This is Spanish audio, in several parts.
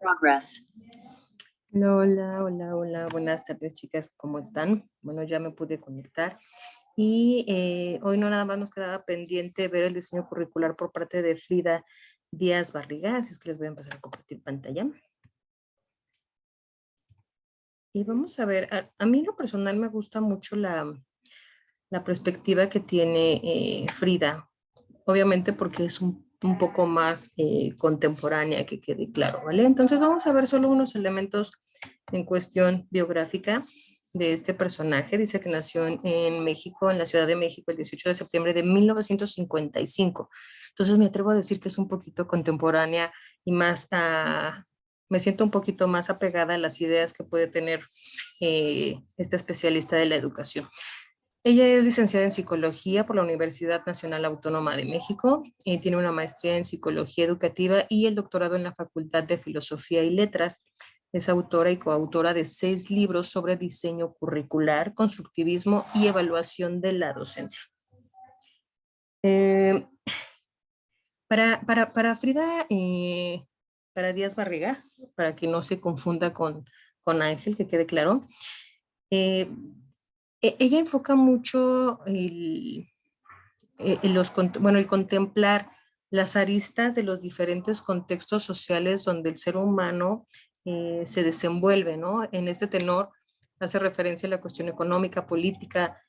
Progress. Hola, hola, hola, buenas tardes chicas, ¿cómo están? Bueno, ya me pude conectar y hoy no nada más nos quedaba pendiente ver el diseño curricular por parte de Frida Díaz Barriga, así es que les voy a empezar a compartir pantalla. Y vamos a ver, a mí en lo personal me gusta mucho la perspectiva que tiene Frida, obviamente porque es un poco más contemporánea, que quede claro, ¿vale? Entonces vamos a ver solo unos elementos en cuestión biográfica de este personaje. Dice que nació en México, en la Ciudad de México, el 18 de septiembre de 1955. Entonces me atrevo a decir que es un poquito contemporánea y más me siento un poquito más apegada a las ideas que puede tener este especialista de la educación. Ella es licenciada en psicología por la Universidad Nacional Autónoma de México, tiene una maestría en psicología educativa y el doctorado en la Facultad de Filosofía y Letras. Es autora y coautora de 6 libros sobre diseño curricular, constructivismo y evaluación de la docencia. Eh, para Frida, para Díaz Barriga, para que no se confunda con Ángel, que quede claro, ella enfoca mucho el contemplar las aristas de los diferentes contextos sociales donde el ser humano se desenvuelve, ¿no? En este tenor hace referencia a la cuestión económica, política,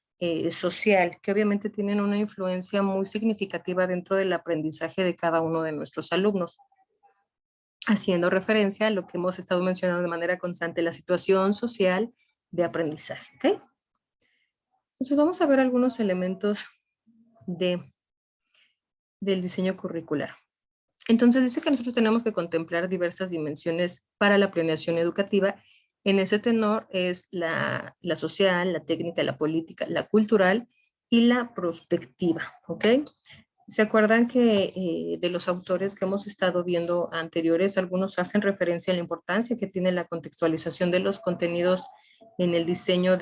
social, que obviamente tienen una influencia muy significativa dentro del aprendizaje de cada uno de nuestros alumnos, haciendo referencia a lo que hemos estado mencionando de manera constante, la situación social de aprendizaje, ¿ok? Entonces vamos a ver algunos elementos del diseño curricular. Entonces dice que nosotros tenemos que contemplar diversas dimensiones para la planeación educativa. En ese tenor es la social, la técnica, la política, la cultural y la prospectiva, ¿ok? ¿Se acuerdan que de los autores que hemos estado viendo anteriores, algunos hacen referencia a la importancia que tiene la contextualización de los contenidos en el diseño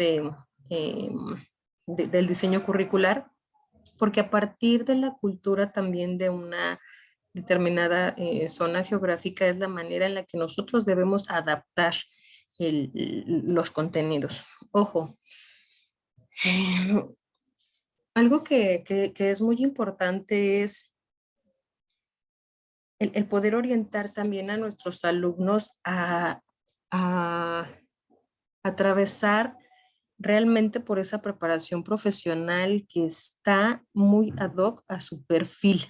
del diseño curricular? Porque a partir de la cultura también de una determinada zona geográfica es la manera en la que nosotros debemos adaptar los contenidos. Ojo, algo que es muy importante es el poder orientar también a nuestros alumnos a atravesar realmente por esa preparación profesional que está muy ad hoc a su perfil.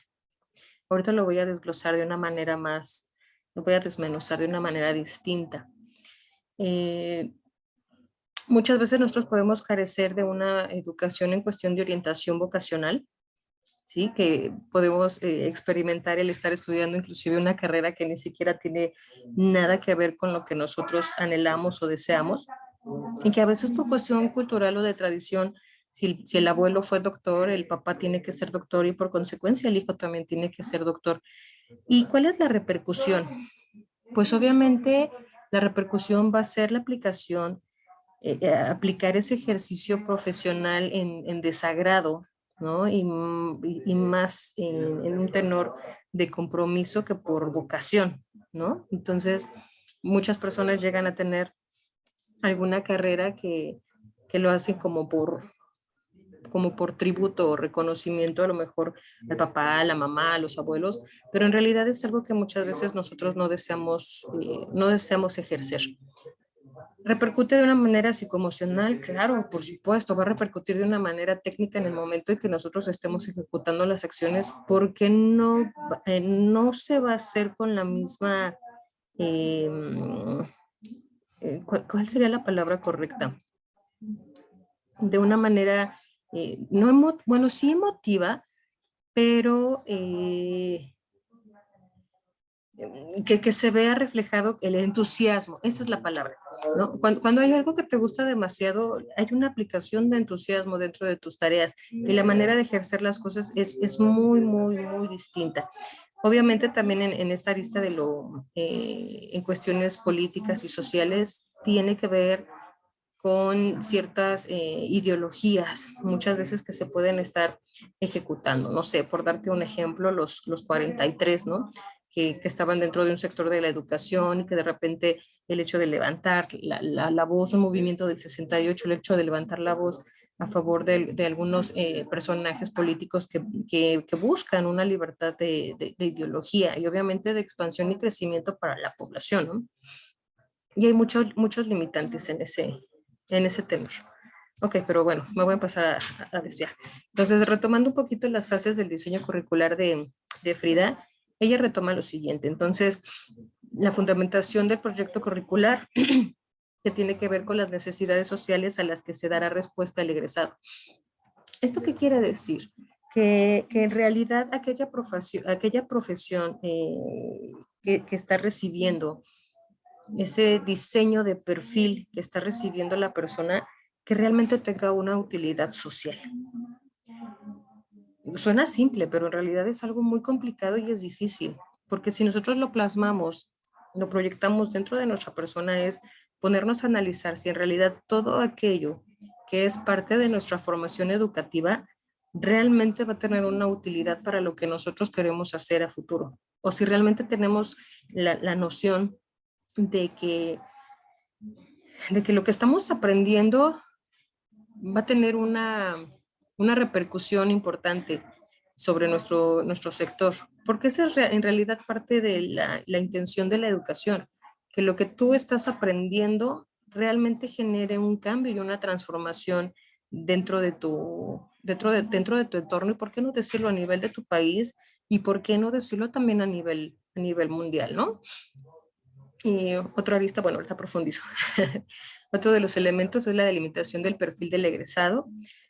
Ahorita lo voy a desglosar de una manera más, lo voy a desmenuzar de una manera distinta. Muchas veces nosotros podemos carecer de una educación en cuestión de orientación vocacional, ¿sí? Que podemos experimentar el estar estudiando inclusive una carrera que ni siquiera tiene nada que ver con lo que nosotros anhelamos o deseamos, y que a veces por cuestión cultural o de tradición, si el abuelo fue doctor, el papá tiene que ser doctor y por consecuencia el hijo también tiene que ser doctor. ¿Y cuál es la repercusión? Pues obviamente la repercusión va a ser la aplicación, aplicar ese ejercicio profesional en desagrado, ¿no? Y más en un tenor de compromiso que por vocación, ¿no? Entonces, muchas personas llegan a tener alguna carrera que lo hacen como por tributo o reconocimiento a lo mejor al papá, a la mamá, a los abuelos, pero en realidad es algo que muchas veces nosotros no deseamos ejercer. ¿Repercute de una manera psicoemocional? Claro, por supuesto, va a repercutir de una manera técnica en el momento en que nosotros estemos ejecutando las acciones, porque no se va a hacer con la misma, eh, ¿cuál sería la palabra correcta? De una manera, bueno, sí emotiva, pero que se vea reflejado el entusiasmo, esa es la palabra, ¿no? Cuando hay algo que te gusta demasiado, hay una aplicación de entusiasmo dentro de tus tareas y la manera de ejercer las cosas es muy, muy, muy distinta. Obviamente también en esta lista en cuestiones políticas y sociales, tiene que ver con ciertas ideologías, muchas veces que se pueden estar ejecutando. No sé, por darte un ejemplo, los 43, ¿no? que estaban dentro de un sector de la educación y que de repente el hecho de levantar la voz, un movimiento del 68, el hecho de levantar la voz a favor de algunos personajes políticos que buscan una libertad de ideología y obviamente de expansión y crecimiento para la población, ¿no? Y hay muchos limitantes en ese tema. Ok, pero bueno, me voy a empezar a desviar. Entonces, retomando un poquito las fases del diseño curricular de Frida, ella retoma lo siguiente. Entonces, la fundamentación del proyecto curricular que tiene que ver con las necesidades sociales a las que se dará respuesta el egresado. ¿Esto qué quiere decir? Que en realidad aquella profesión que está recibiendo ese diseño de perfil que está recibiendo la persona que realmente tenga una utilidad social. Suena simple, pero en realidad es algo muy complicado y es difícil, porque si nosotros lo plasmamos, lo proyectamos dentro de nuestra persona, es ponernos a analizar si en realidad todo aquello que es parte de nuestra formación educativa realmente va a tener una utilidad para lo que nosotros queremos hacer a futuro, o si realmente tenemos la noción de que lo que estamos aprendiendo va a tener una repercusión importante sobre nuestro sector, porque esa es en realidad parte de la intención de la educación, que lo que tú estás aprendiendo realmente genere un cambio y una transformación dentro de dentro de tu entorno, y por qué no decirlo a nivel de tu país, y por qué no decirlo también a nivel mundial, ¿no? Y otra arista, bueno, ahorita profundizo. Otro de los elementos es la delimitación del perfil del egresado.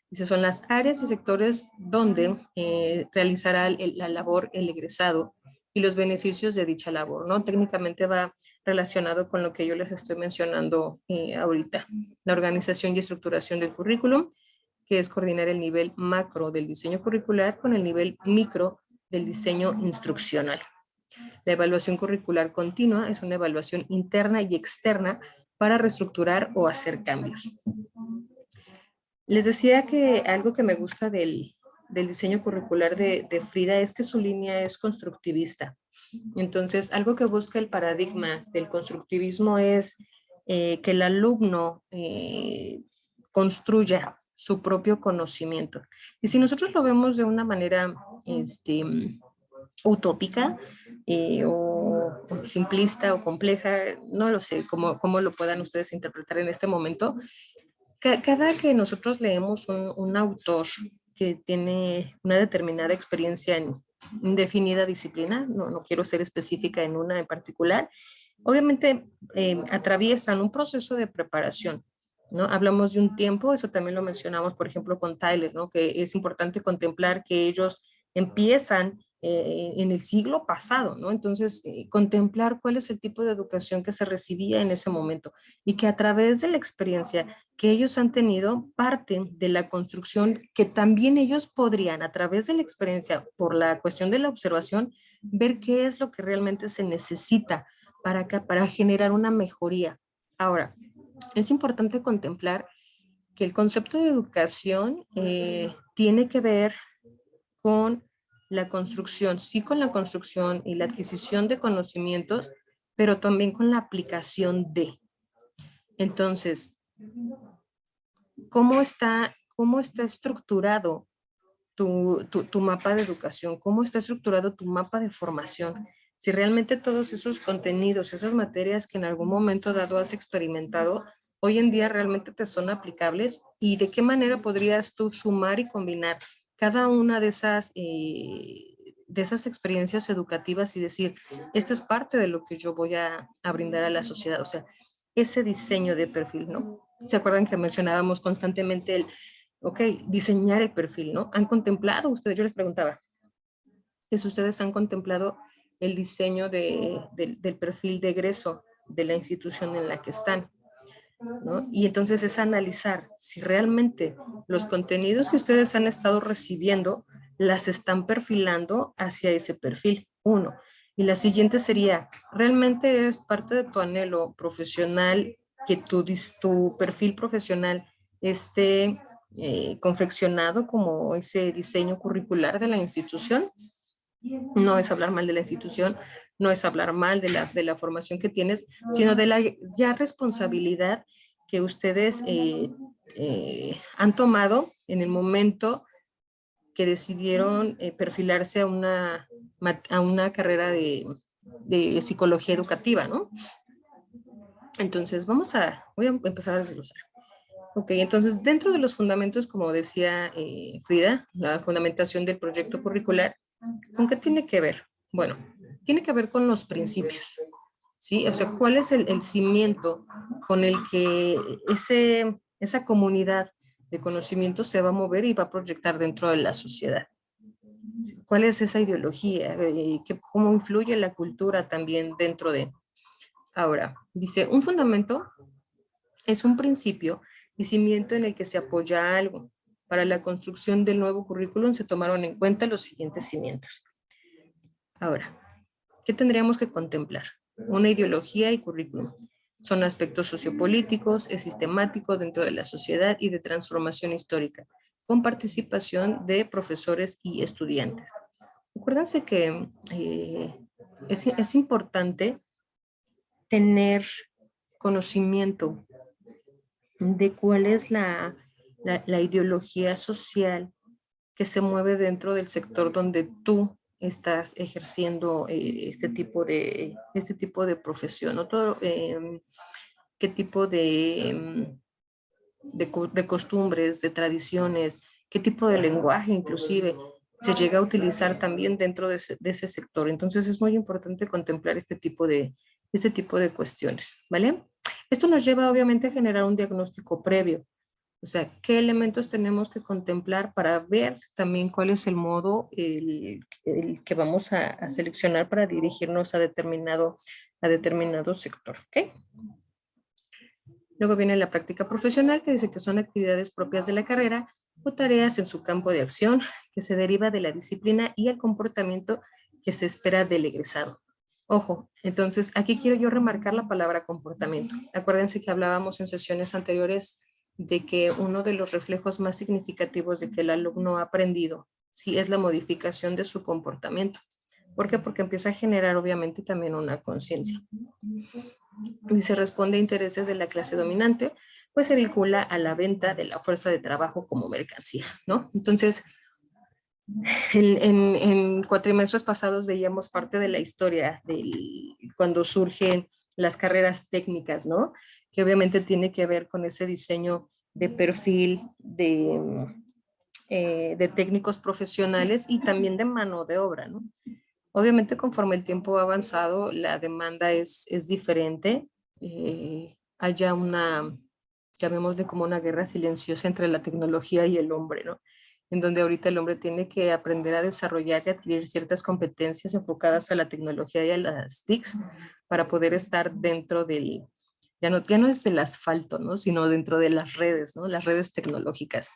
Dice, son las áreas y sectores donde realizará la labor el egresado y los beneficios de dicha labor, ¿no? Técnicamente va relacionado con lo que yo les estoy mencionando ahorita. La organización y estructuración del currículum, que es coordinar el nivel macro del diseño curricular con el nivel micro del diseño instruccional. La evaluación curricular continua es una evaluación interna y externa para reestructurar o hacer cambios. Les decía que algo que me gusta del diseño curricular de Frida es que su línea es constructivista. Entonces, algo que busca el paradigma del constructivismo es que el alumno construya su propio conocimiento. Y si nosotros lo vemos de una manera utópica o simplista o compleja, no lo sé cómo lo puedan ustedes interpretar en este momento. Cada que nosotros leemos un autor que tiene una determinada experiencia en indefinida disciplina, no quiero ser específica en una en particular, obviamente atraviesan un proceso de preparación, ¿no? Hablamos de un tiempo, eso también lo mencionamos, por ejemplo, con Tyler, ¿no? Que es importante contemplar que ellos empiezan en el siglo pasado, ¿no? Entonces, contemplar cuál es el tipo de educación que se recibía en ese momento y que a través de la experiencia que ellos han tenido, parte de la construcción que también ellos podrían, a través de la experiencia, por la cuestión de la observación, ver qué es lo que realmente se necesita para generar una mejoría. Ahora, es importante contemplar que el concepto de educación tiene que ver con la construcción, sí con la construcción y la adquisición de conocimientos, pero también con la aplicación de. Entonces, cómo está estructurado tu mapa de educación? ¿Cómo está estructurado tu mapa de formación? Si realmente todos esos contenidos, esas materias que en algún momento dado has experimentado, hoy en día realmente te son aplicables, y de qué manera podrías tú sumar y combinar cada una de esas experiencias educativas y decir, esta es parte de lo que yo voy a brindar a la sociedad. O sea, ese diseño de perfil, ¿no? ¿Se acuerdan que mencionábamos constantemente ok, diseñar el perfil, ¿no? ¿Han contemplado ustedes? Yo les preguntaba, que si ustedes han contemplado el diseño del perfil de egreso de la institución en la que están, ¿no? Y entonces es analizar si realmente los contenidos que ustedes han estado recibiendo las están perfilando hacia ese perfil, uno. Y la siguiente sería, ¿realmente es parte de tu anhelo profesional que tu perfil profesional esté confeccionado como ese diseño curricular de la institución? No es hablar mal de la institución, no es hablar mal de la formación que tienes, sino de la ya responsabilidad que ustedes han tomado en el momento que decidieron perfilarse a una carrera de psicología educativa, ¿no? Entonces, voy a empezar a desglosar. Ok, entonces dentro de los fundamentos, como decía Frida, la fundamentación del proyecto curricular, ¿con qué tiene que ver? Bueno, tiene que ver con los principios, ¿sí? O sea, ¿cuál es el cimiento con el que esa comunidad de conocimiento se va a mover y va a proyectar dentro de la sociedad? ¿Cuál es esa ideología? ¿Cómo influye la cultura también dentro de? Ahora, dice, un fundamento es un principio y cimiento en el que se apoya algo. Para la construcción del nuevo currículum se tomaron en cuenta los siguientes cimientos. Ahora, ¿qué tendríamos que contemplar? Una ideología y currículum. Son aspectos sociopolíticos, es sistemático dentro de la sociedad y de transformación histórica, con participación de profesores y estudiantes. Acuérdense que es importante tener conocimiento de cuál es la ideología social que se mueve dentro del sector donde tú estás ejerciendo este tipo de profesión, ¿no? Todo, qué tipo de costumbres, de tradiciones, qué tipo de lenguaje inclusive se llega a utilizar también dentro de ese sector. Entonces es muy importante contemplar este tipo de cuestiones, ¿vale? Esto nos lleva obviamente a generar un diagnóstico previo. O sea, ¿qué elementos tenemos que contemplar para ver también cuál es el modo el que vamos a seleccionar para dirigirnos a determinado sector? ¿Ok? Luego viene la práctica profesional, que dice que son actividades propias de la carrera o tareas en su campo de acción que se deriva de la disciplina y el comportamiento que se espera del egresado. Ojo, entonces aquí quiero yo remarcar la palabra comportamiento. Acuérdense que hablábamos en sesiones anteriores de que uno de los reflejos más significativos de que el alumno ha aprendido, sí, es la modificación de su comportamiento. ¿Por qué? Porque empieza a generar obviamente también una conciencia. Y se responde a intereses de la clase dominante, pues se vincula a la venta de la fuerza de trabajo como mercancía, ¿no? Entonces, en cuatrimestres pasados veíamos parte de la historia cuando surgen las carreras técnicas, ¿no? Que obviamente tiene que ver con ese diseño de perfil de técnicos profesionales y también de mano de obra, ¿no? Obviamente conforme el tiempo ha avanzado, la demanda es diferente. Haya llamémosle como una guerra silenciosa entre la tecnología y el hombre, ¿no? En donde ahorita el hombre tiene que aprender a desarrollar y adquirir ciertas competencias enfocadas a la tecnología y a las TICs para poder estar dentro ya no es del asfalto, ¿no? Sino dentro de las redes, ¿no? Las redes tecnológicas.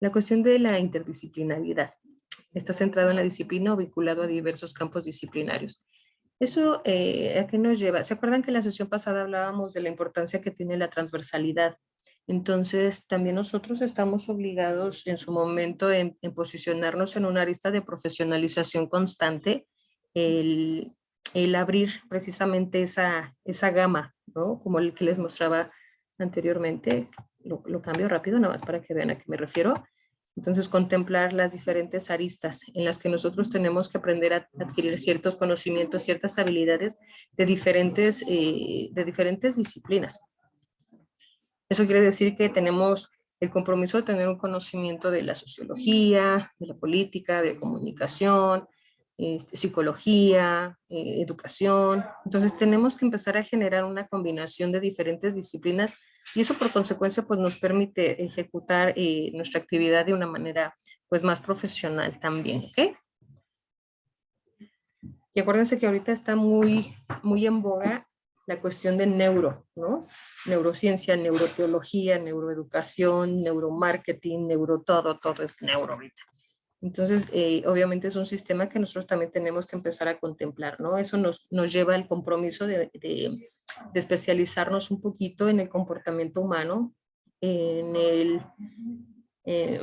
La cuestión de la interdisciplinaridad. Está centrado en la disciplina o vinculado a diversos campos disciplinarios. ¿Eso a qué nos lleva? ¿Se acuerdan que en la sesión pasada hablábamos de la importancia que tiene la transversalidad? Entonces, también nosotros estamos obligados en su momento en posicionarnos en una arista de profesionalización constante, el, el abrir precisamente esa gama, ¿no? Como el que les mostraba anteriormente. Lo cambio rápido, nada más para que vean a qué me refiero. Entonces, contemplar las diferentes aristas en las que nosotros tenemos que aprender a adquirir ciertos conocimientos, ciertas habilidades de diferentes disciplinas. Eso quiere decir que tenemos el compromiso de tener un conocimiento de la sociología, de la política, de comunicación, psicología, educación. Entonces tenemos que empezar a generar una combinación de diferentes disciplinas y eso por consecuencia pues nos permite ejecutar nuestra actividad de una manera pues más profesional también, ¿ok? Y acuérdense que ahorita está muy en boga la cuestión de ¿no? Neurociencia, neuroteología, neuroeducación, neuromarketing, todo es neuro ahorita. Entonces, obviamente es un sistema que nosotros también tenemos que empezar a contemplar, ¿no? Eso nos lleva al compromiso de especializarnos un poquito en el comportamiento humano, en el, eh,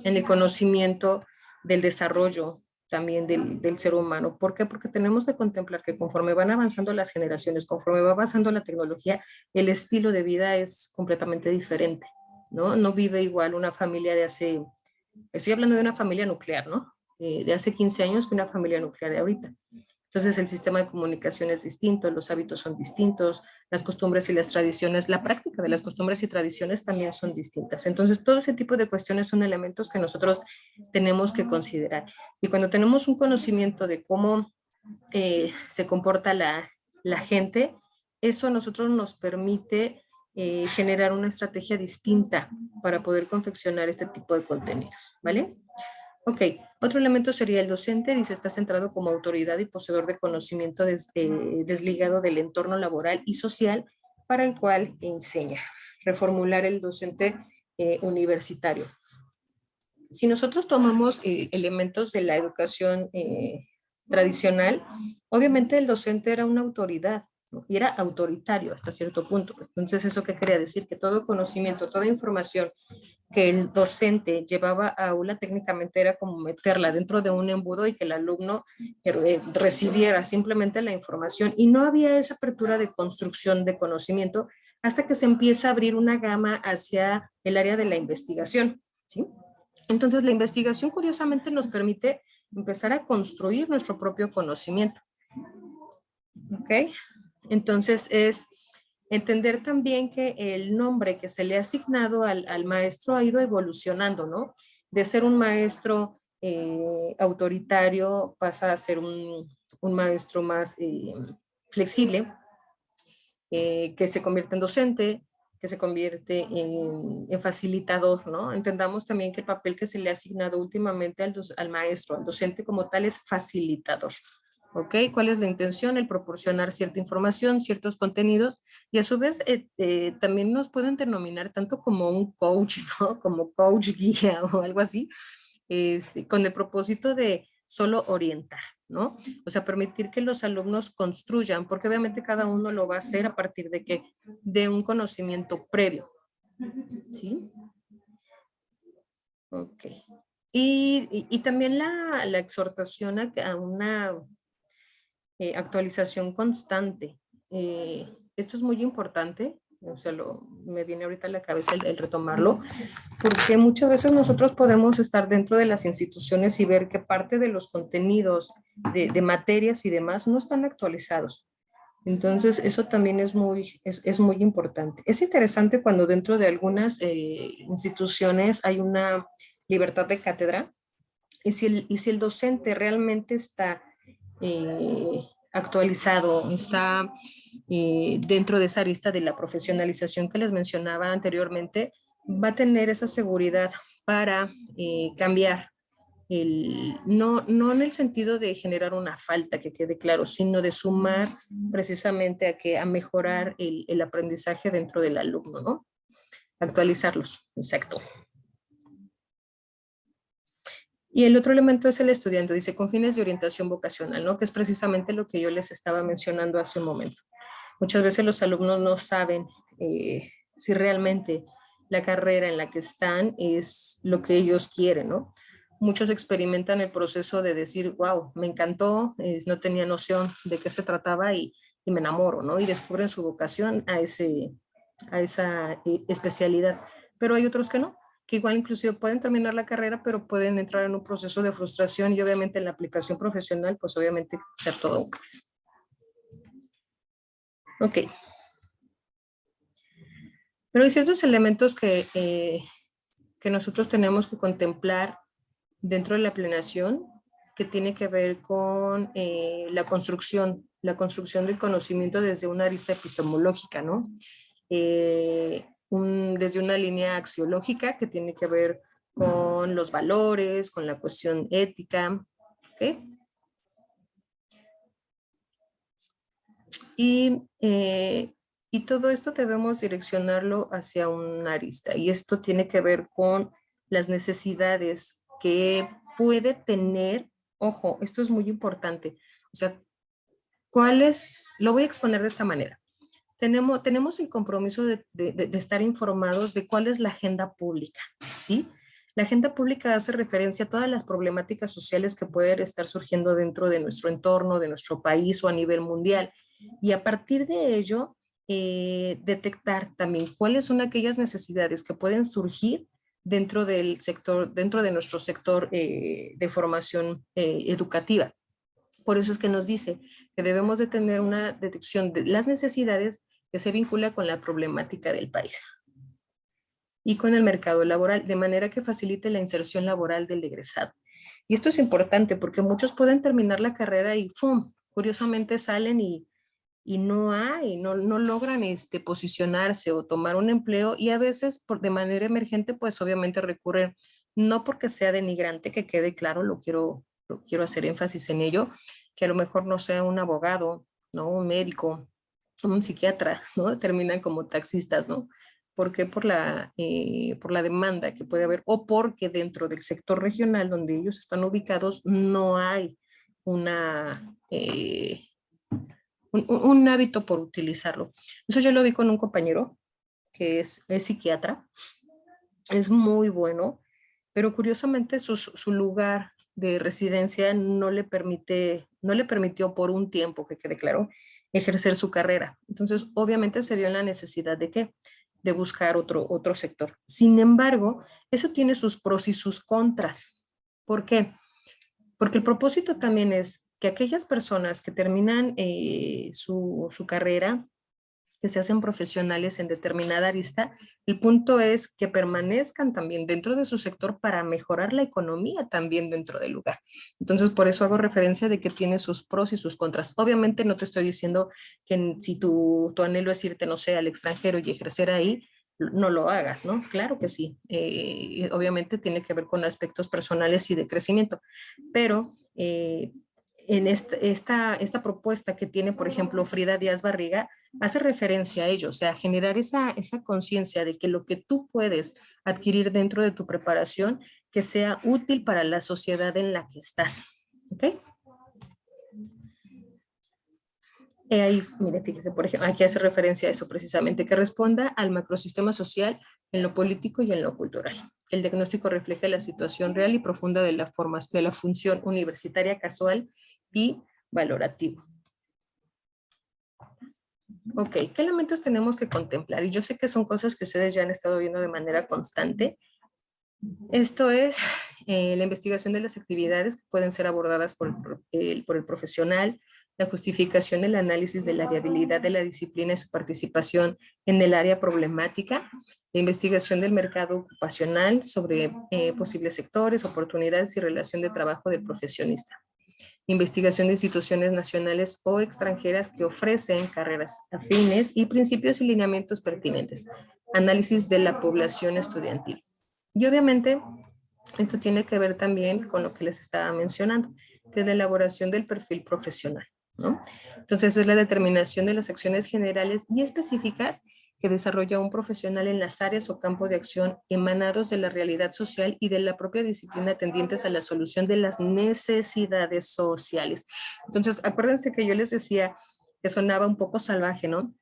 en el conocimiento del desarrollo también del ser humano. ¿Por qué? Porque tenemos que contemplar que conforme van avanzando las generaciones, conforme va avanzando la tecnología, el estilo de vida es completamente diferente, ¿no? No vive igual una familia de hace, estoy hablando de una familia nuclear, ¿no? De hace 15 años que una familia nuclear de ahorita. Entonces el sistema de comunicación es distinto, los hábitos son distintos, las costumbres y las tradiciones, la práctica de las costumbres y tradiciones también son distintas. Entonces todo ese tipo de cuestiones son elementos que nosotros tenemos que considerar. Y cuando tenemos un conocimiento de cómo se comporta la gente, eso a nosotros nos permite generar una estrategia distinta para poder confeccionar este tipo de contenidos, ¿vale? Ok, otro elemento sería el docente, dice, está centrado como autoridad y poseedor de conocimiento desligado del entorno laboral y social para el cual enseña. Reformular el docente universitario. Si nosotros tomamos elementos de la educación tradicional, obviamente el docente era una autoridad, ¿no? Y era autoritario hasta cierto punto. Entonces, ¿eso qué quería decir? Que todo conocimiento, toda información que el docente llevaba a aula técnicamente era como meterla dentro de un embudo y que el alumno recibiera simplemente la información y no había esa apertura de construcción de conocimiento hasta que se empieza a abrir una gama hacia el área de la investigación, ¿sí? Entonces la investigación curiosamente nos permite empezar a construir nuestro propio conocimiento, ¿ok? Entonces es entender también que el nombre que se le ha asignado al maestro ha ido evolucionando, ¿no? De ser un maestro autoritario pasa a ser un maestro más flexible, que se convierte en docente, que se convierte en facilitador, ¿no? Entendamos también que el papel que se le ha asignado últimamente al maestro, al docente como tal, es facilitador. ¿Ok? ¿Cuál es la intención? El proporcionar cierta información, ciertos contenidos y a su vez también nos pueden denominar tanto como un coach, ¿no? Como coach guía o algo así, con el propósito de solo orientar, ¿no? O sea, permitir que los alumnos construyan, porque obviamente cada uno lo va a hacer a partir de que de un conocimiento previo, ¿sí? Ok. Y también la exhortación a una actualización constante. Esto es muy importante, o sea, me viene ahorita a la cabeza el retomarlo, porque muchas veces nosotros podemos estar dentro de las instituciones y ver que parte de los contenidos de materias y demás no están actualizados. Entonces, eso también es muy importante. Es interesante cuando dentro de algunas instituciones hay una libertad de cátedra y si el docente realmente está eh, actualizado, está dentro de esa lista de la profesionalización que les mencionaba anteriormente, va a tener esa seguridad para cambiar no en el sentido de generar una falta, que quede claro, sino de sumar precisamente a mejorar el aprendizaje dentro del alumno, ¿no? Actualizarlos, exacto. Y el otro elemento es el estudiante, dice, con fines de orientación vocacional, ¿no? Que es precisamente lo que yo les estaba mencionando hace un momento. Muchas veces los alumnos no saben si realmente la carrera en la que están es lo que ellos quieren, ¿no? Muchos experimentan el proceso de decir, wow, me encantó, no tenía noción de qué se trataba y me enamoro, ¿no? Y descubren su vocación a esa especialidad. Pero hay otros que igual inclusive pueden terminar la carrera, pero pueden entrar en un proceso de frustración y obviamente en la aplicación profesional, pues obviamente ser todo un caso. Ok. Pero hay ciertos elementos que nosotros tenemos que contemplar dentro de la planeación que tiene que ver con la construcción del conocimiento desde una arista epistemológica, ¿no? Desde una línea axiológica que tiene que ver con los valores, con la cuestión ética, ¿ok? Y todo esto debemos direccionarlo hacia una arista. Y esto tiene que ver con las necesidades que puede tener, ojo, esto es muy importante. O sea, lo voy a exponer de esta manera. Tenemos el compromiso de estar informados de cuál es la agenda pública, ¿sí? La agenda pública hace referencia a todas las problemáticas sociales que pueden estar surgiendo dentro de nuestro entorno, de nuestro país o a nivel mundial. Y a partir de ello, detectar también cuáles son aquellas necesidades que pueden surgir dentro del sector, dentro de nuestro sector de formación educativa. Por eso es que nos dice que debemos de tener una detección de las necesidades que se vincula con la problemática del país y con el mercado laboral, de manera que facilite la inserción laboral del egresado. Y esto es importante porque muchos pueden terminar la carrera y ¡fum! Curiosamente salen y no hay, no logran posicionarse o tomar un empleo y a veces de manera emergente pues obviamente recurren, no porque sea denigrante, que quede claro, lo quiero hacer énfasis en ello, que a lo mejor no sea un abogado, ¿no? Un médico, un psiquiatra, ¿no? Terminan como taxistas, ¿no? ¿Por qué? Por la demanda que puede haber o porque dentro del sector regional donde ellos están ubicados no hay una, un hábito por utilizarlo. Eso yo lo vi con un compañero que es psiquiatra, es muy bueno, pero curiosamente su lugar de residencia no le permitió por un tiempo, que quede claro, ejercer su carrera. Entonces, obviamente se vio en la necesidad de qué, de buscar otro sector. Sin embargo, eso tiene sus pros y sus contras. ¿Por qué? Porque el propósito también es que aquellas personas que terminan su carrera, que se hacen profesionales en determinada arista, el punto es que permanezcan también dentro de su sector para mejorar la economía también dentro del lugar. Entonces, por eso hago referencia de que tiene sus pros y sus contras. Obviamente no te estoy diciendo que si tu anhelo es irte, no sé, al extranjero y ejercer ahí, no lo hagas, ¿no? Claro que sí. Obviamente tiene que ver con aspectos personales y de crecimiento, pero en esta propuesta que tiene, por ejemplo, Frida Díaz Barriga, hace referencia a ello, o sea, generar esa conciencia de que lo que tú puedes adquirir dentro de tu preparación, que sea útil para la sociedad en la que estás. ¿Ok? Ahí, mire, fíjese, por ejemplo, aquí hace referencia a eso precisamente, que responda al macrosistema social en lo político y en lo cultural. El diagnóstico refleja la situación real y profunda de de la función universitaria casual y valorativo. Ok, ¿qué elementos tenemos que contemplar? Y yo sé que son cosas que ustedes ya han estado viendo de manera constante. Esto es la investigación de las actividades que pueden ser abordadas por el profesional, la justificación del análisis de la viabilidad de la disciplina y su participación en el área problemática, la investigación del mercado ocupacional sobre posibles sectores, oportunidades y relación de trabajo del profesionista, investigación de instituciones nacionales o extranjeras que ofrecen carreras afines y principios y lineamientos pertinentes, análisis de la población estudiantil. Y obviamente esto tiene que ver también con lo que les estaba mencionando, que es la elaboración del perfil profesional, ¿no? Entonces es la determinación de las acciones generales y específicas que desarrolla un profesional en las áreas o campos de acción emanados de la realidad social y de la propia disciplina tendientes a la solución de las necesidades sociales. Entonces, acuérdense que yo les decía que sonaba un poco salvaje, ¿no?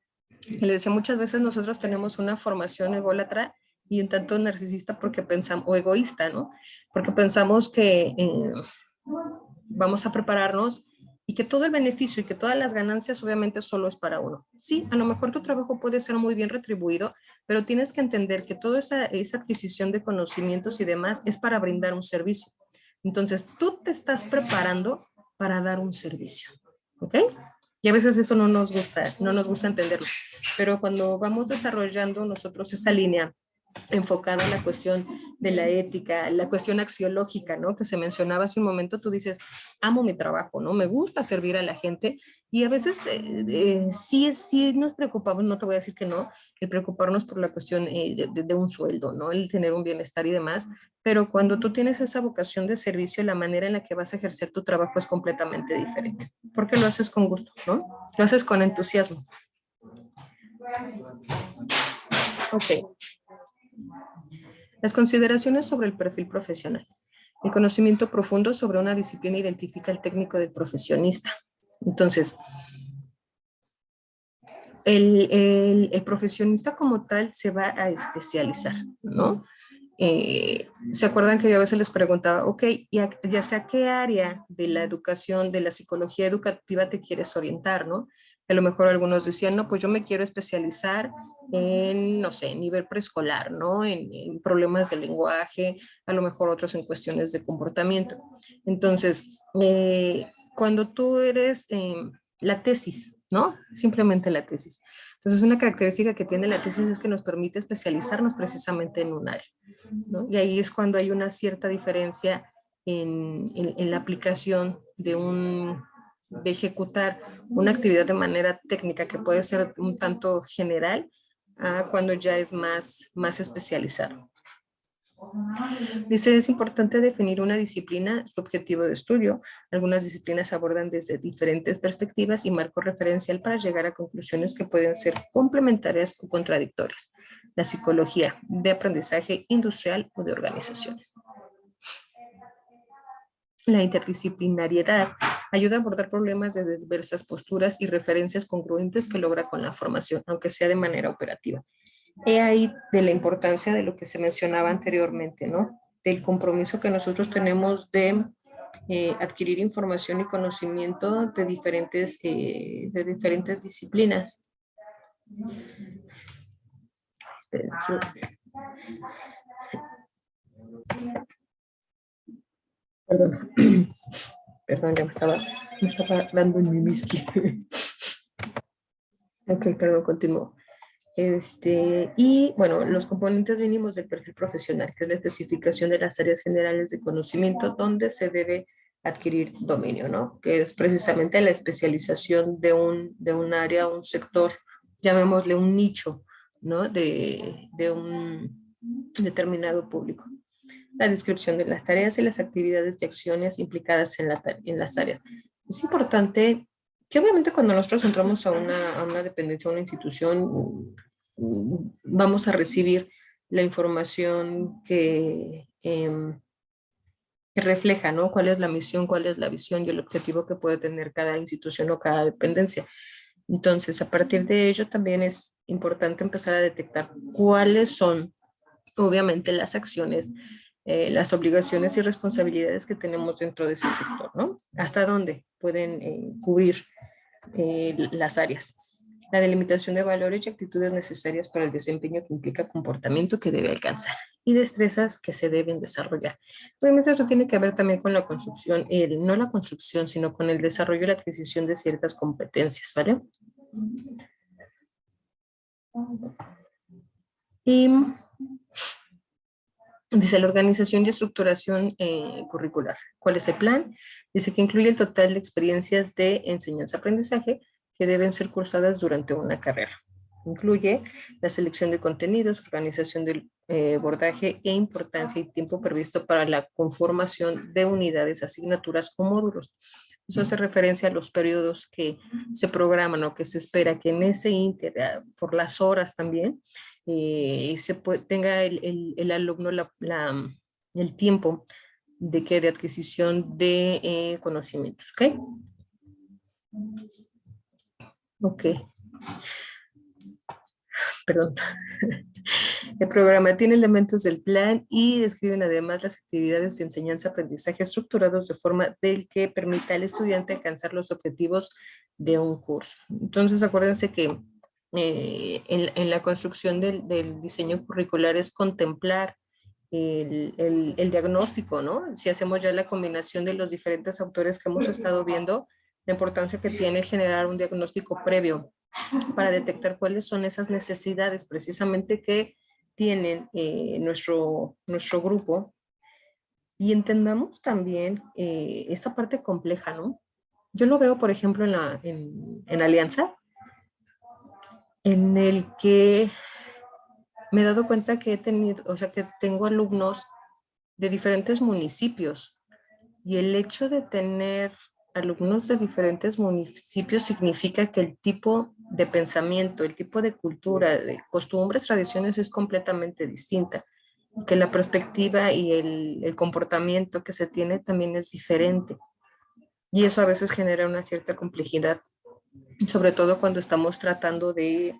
Y les decía, muchas veces nosotros tenemos una formación ególatra y un tanto narcisista porque pensamos, o egoísta, ¿no? Porque pensamos que vamos a prepararnos y que todo el beneficio y que todas las ganancias obviamente solo es para uno. Sí, a lo mejor tu trabajo puede ser muy bien retribuido, pero tienes que entender que toda esa adquisición de conocimientos y demás es para brindar un servicio. Entonces, tú te estás preparando para dar un servicio, ¿ok? Y a veces eso no nos gusta entenderlo, pero cuando vamos desarrollando nosotros esa línea enfocada en la cuestión de la ética, la cuestión axiológica, ¿no? Que se mencionaba hace un momento, tú dices, amo mi trabajo, ¿no? Me gusta servir a la gente y a veces sí nos preocupamos, no te voy a decir que no, el preocuparnos por la cuestión de un sueldo, ¿no? El tener un bienestar y demás, pero cuando tú tienes esa vocación de servicio, la manera en la que vas a ejercer tu trabajo es completamente diferente, porque lo haces con gusto, ¿no? Lo haces con entusiasmo. Ok. Las consideraciones sobre el perfil profesional. El conocimiento profundo sobre una disciplina identifica el técnico del profesionista. Entonces, el profesionista como tal se va a especializar, ¿no? ¿Se acuerdan que yo a veces les preguntaba, ok, ya sea qué área de la educación, de la psicología educativa te quieres orientar, ¿no? A lo mejor algunos decían, no, pues yo me quiero especializar en, no sé, nivel preescolar, ¿no? En problemas de lenguaje, a lo mejor otros en cuestiones de comportamiento. Entonces, cuando tú eres la tesis, ¿no? Simplemente la tesis. Entonces, una característica que tiene la tesis es que nos permite especializarnos precisamente en un área, ¿no? Y ahí es cuando hay una cierta diferencia en la aplicación de ejecutar una actividad de manera técnica que puede ser un tanto general a cuando ya es más especializado. Dice, es importante definir una disciplina, su objetivo de estudio. Algunas disciplinas abordan desde diferentes perspectivas y marco referencial para llegar a conclusiones que pueden ser complementarias o contradictorias. La psicología de aprendizaje industrial o de organizaciones. La interdisciplinariedad ayuda a abordar problemas de diversas posturas y referencias congruentes que logra con la formación, aunque sea de manera operativa. He ahí de la importancia de lo que se mencionaba anteriormente, ¿no? Del compromiso que nosotros tenemos de adquirir información y conocimiento de diferentes disciplinas. Esperen, perdón, perdón, ya me estaba dando en mi whisky. Ok, perdón, continúo. Y bueno, los componentes mínimos del perfil profesional, que es la especificación de las áreas generales de conocimiento donde se debe adquirir dominio, ¿no? Que es precisamente la especialización de un área, un sector, llamémosle un nicho, ¿no? De un determinado público. La descripción de las tareas y las actividades y acciones implicadas en las áreas. Es importante que obviamente cuando nosotros entramos a una dependencia, a una institución, vamos a recibir la información que refleja, ¿no? Cuál es la misión, cuál es la visión y el objetivo que puede tener cada institución o cada dependencia. Entonces, a partir de ello también es importante empezar a detectar cuáles son, obviamente, las acciones, las obligaciones y responsabilidades que tenemos dentro de ese sector, ¿no? Hasta dónde pueden cubrir las áreas. La delimitación de valores y actitudes necesarias para el desempeño que implica comportamiento que debe alcanzar y destrezas que se deben desarrollar. Obviamente eso tiene que ver también con la construcción, no la construcción, sino con el desarrollo y la adquisición de ciertas competencias, ¿vale? Y dice la organización y estructuración curricular. ¿Cuál es el plan? Dice que incluye el total de experiencias de enseñanza-aprendizaje que deben ser cursadas durante una carrera. Incluye la selección de contenidos, organización del abordaje e importancia y tiempo previsto para la conformación de unidades, asignaturas o módulos. Eso hace referencia a los periodos que se programan o que se espera que en ese ínter, por las horas también, tenga el alumno el tiempo de adquisición de conocimientos. ¿Ok? Ok, perdón. El programa tiene elementos del plan y describen además las actividades de enseñanza-aprendizaje estructurados de forma del que permita al estudiante alcanzar los objetivos de un curso. Entonces, acuérdense que en la construcción del diseño curricular es contemplar el diagnóstico, ¿no? Si hacemos ya la combinación de los diferentes autores que hemos estado viendo, la importancia que tiene generar un diagnóstico previo para detectar cuáles son esas necesidades precisamente que tienen nuestro grupo y entendamos también esta parte compleja, ¿no? Yo lo veo, por ejemplo, en Alianza, en el que me he dado cuenta que he tenido, o sea, que tengo alumnos de diferentes municipios y el hecho de tener alumnos de diferentes municipios significa que el tipo de pensamiento, el tipo de cultura, de costumbres, tradiciones es completamente distinta, que la perspectiva y el comportamiento que se tiene también es diferente. Y eso a veces genera una cierta complejidad, sobre todo cuando estamos tratando de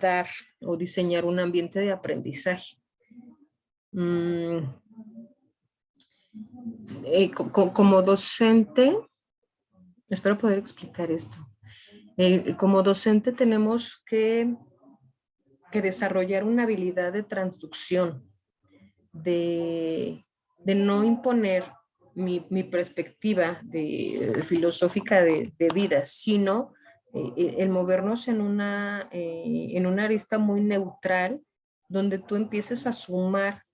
dar o diseñar un ambiente de aprendizaje. mm, como docente, espero poder explicar esto. Como docente tenemos que desarrollar una habilidad de transducción, de no imponer mi perspectiva filosófica de vida, sino el movernos en una arista muy neutral, donde tú empieces a sumar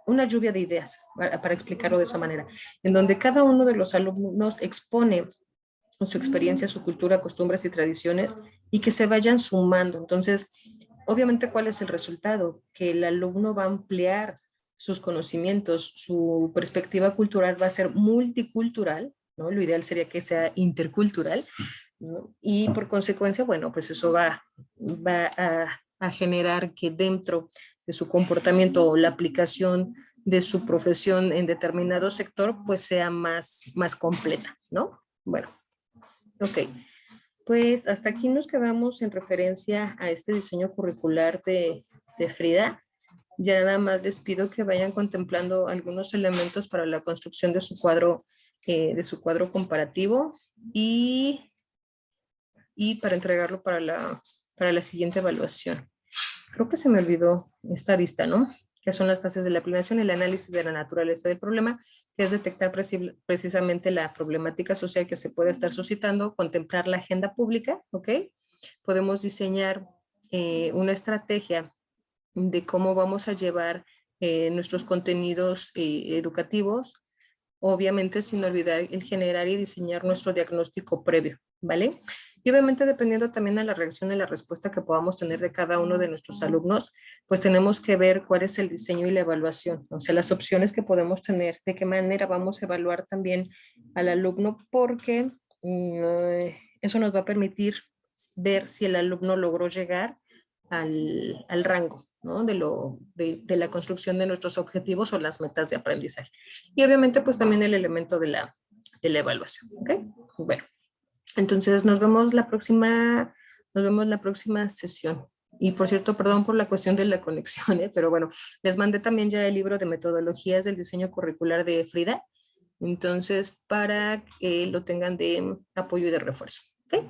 una lluvia de ideas, para explicarlo de esa manera, en donde cada uno de los alumnos expone su experiencia, su cultura, costumbres y tradiciones y que se vayan sumando. Entonces, obviamente, ¿cuál es el resultado? Que el alumno va a ampliar sus conocimientos, su perspectiva cultural va a ser multicultural, ¿no? Lo ideal sería que sea intercultural, ¿no? Y por consecuencia, bueno, pues eso va a generar que dentro de su comportamiento o la aplicación de su profesión en determinado sector, pues sea más completa, ¿no? Bueno, ok, pues hasta aquí nos quedamos en referencia a este diseño curricular de Frida. Ya nada más les pido que vayan contemplando algunos elementos para la construcción de su cuadro comparativo y para entregarlo para la siguiente evaluación. Creo que se me olvidó esta vista, ¿no? Que son las fases de la planeación, el análisis de la naturaleza del problema, que es detectar precisamente la problemática social que se puede estar suscitando, contemplar la agenda pública, ¿ok? Podemos diseñar una estrategia de cómo vamos a llevar nuestros contenidos educativos, obviamente sin olvidar el generar y diseñar nuestro diagnóstico previo, ¿vale? Y obviamente dependiendo también de la reacción y la respuesta que podamos tener de cada uno de nuestros alumnos, pues tenemos que ver cuál es el diseño y la evaluación, o sea, las opciones que podemos tener, de qué manera vamos a evaluar también al alumno, porque eso nos va a permitir ver si el alumno logró llegar al rango, ¿no? De la construcción de nuestros objetivos o las metas de aprendizaje. Y obviamente pues también el elemento de la evaluación, ¿ok? Bueno, entonces nos vemos la próxima sesión. Y por cierto, perdón por la cuestión de la conexión, pero bueno, les mandé también ya el libro de metodologías del diseño curricular de Frida, entonces para que lo tengan de apoyo y de refuerzo, ¿ok?